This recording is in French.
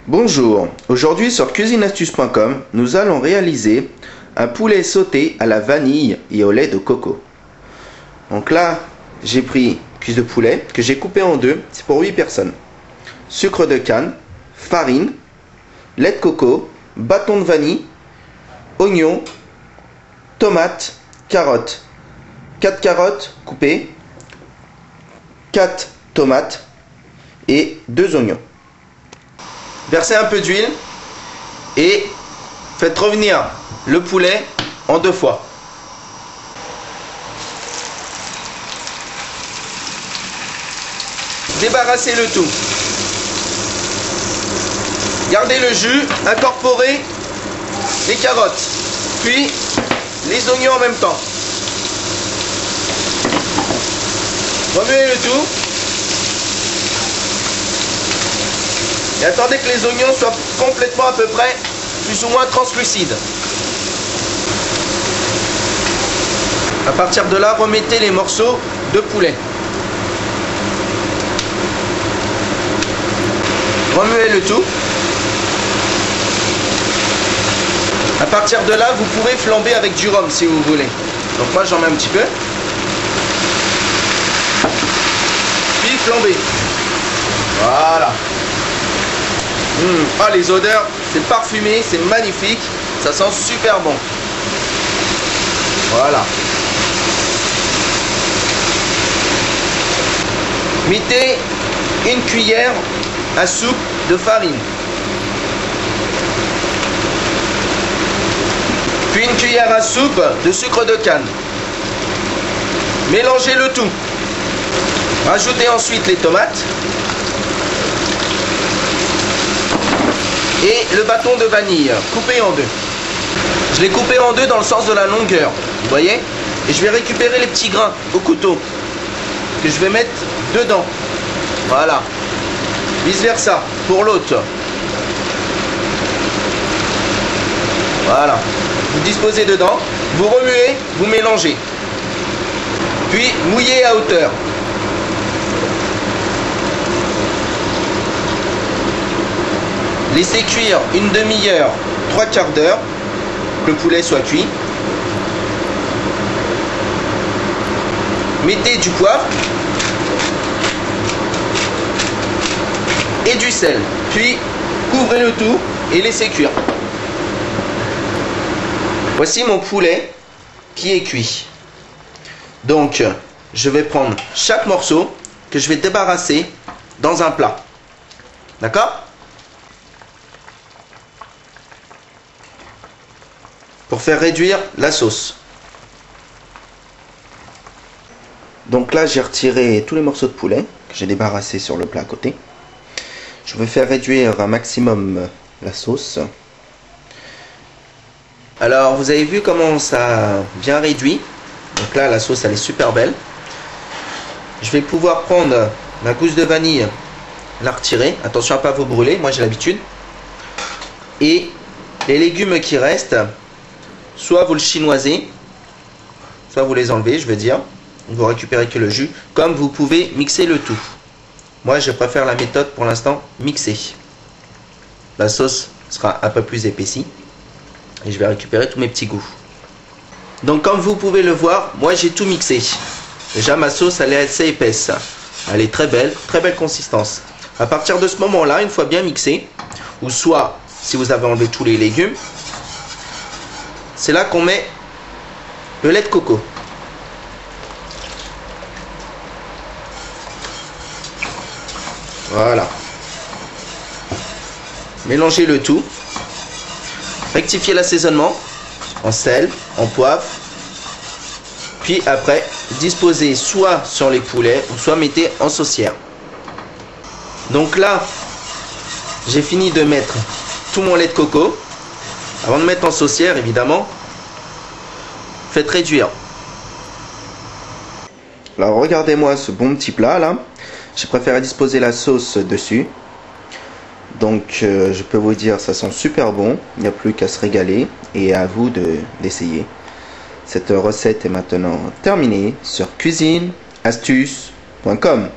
Bonjour, aujourd'hui sur cuisineastuce.com, nous allons réaliser un poulet sauté à la vanille et au lait de coco. Donc là, j'ai pris une cuisse de poulet que j'ai coupé en deux, c'est pour 8 personnes. Sucre de canne, farine, lait de coco, bâton de vanille, oignons, tomates, carottes. 4 carottes coupées, 4 tomates et 2 oignons. Versez un peu d'huile et faites revenir le poulet en 2 fois. Débarrassez le tout. Gardez le jus, incorporez les carottes, puis les oignons en même temps. Remuez le tout. Et attendez que les oignons soient complètement à peu près plus ou moins translucides. À partir de là, remettez les morceaux de poulet. Remuez le tout. À partir de là, vous pourrez flamber avec du rhum si vous voulez. Donc moi j'en mets un petit peu. Puis flamber. Voilà. Ah, les odeurs, c'est parfumé, c'est magnifique, ça sent super bon. Voilà. Mettez une cuillère à soupe de farine. Puis une cuillère à soupe de sucre de canne. Mélangez le tout. Rajoutez ensuite les tomates. Et le bâton de vanille, coupé en deux. Je l'ai coupé en deux dans le sens de la longueur, vous voyez? Et je vais récupérer les petits grains au couteau, que je vais mettre dedans. Voilà. Vice versa, pour l'autre. Voilà. Vous disposez dedans, vous remuez, vous mélangez. Puis mouillez à hauteur. Laissez cuire une demi-heure, 3 quarts d'heure, que le poulet soit cuit. Mettez du poivre et du sel. Puis couvrez le tout et laissez cuire. Voici mon poulet qui est cuit. Donc, je vais prendre chaque morceau que je vais débarrasser dans un plat. D'accord ? Pour faire réduire la sauce. Donc là, j'ai retiré tous les morceaux de poulet que j'ai débarrassés sur le plat à côté. Je vais faire réduire un maximum la sauce. Alors, vous avez vu comment ça a bien réduit. Donc là, la sauce, elle est super belle. Je vais pouvoir prendre ma gousse de vanille, la retirer. Attention à ne pas vous brûler, moi j'ai l'habitude. Et les légumes qui restent, soit vous le chinoisez, soit vous les enlevez, je veux dire. Vous récupérez que le jus. Comme vous pouvez mixer le tout. Moi, je préfère la méthode pour l'instant mixer. La sauce sera un peu plus épaissie. Et je vais récupérer tous mes petits goûts. Donc, comme vous pouvez le voir, moi j'ai tout mixé. Déjà, ma sauce, elle est assez épaisse. Elle est très belle consistance. À partir de ce moment-là, une fois bien mixé, ou soit, si vous avez enlevé tous les légumes, c'est là qu'on met le lait de coco. Voilà. Mélangez le tout. Rectifiez l'assaisonnement en sel, en poivre. Puis après, disposez soit sur les poulets ou soit mettez en saucière. Donc là, j'ai fini de mettre tout mon lait de coco. Avant de mettre en saucière, évidemment, faites réduire. Alors regardez-moi ce bon petit plat là. J'ai préféré disposer la sauce dessus. Donc je peux vous dire, ça sent super bon. Il n'y a plus qu'à se régaler et à vous d'essayer. Cette recette est maintenant terminée sur cuisineastuce.com.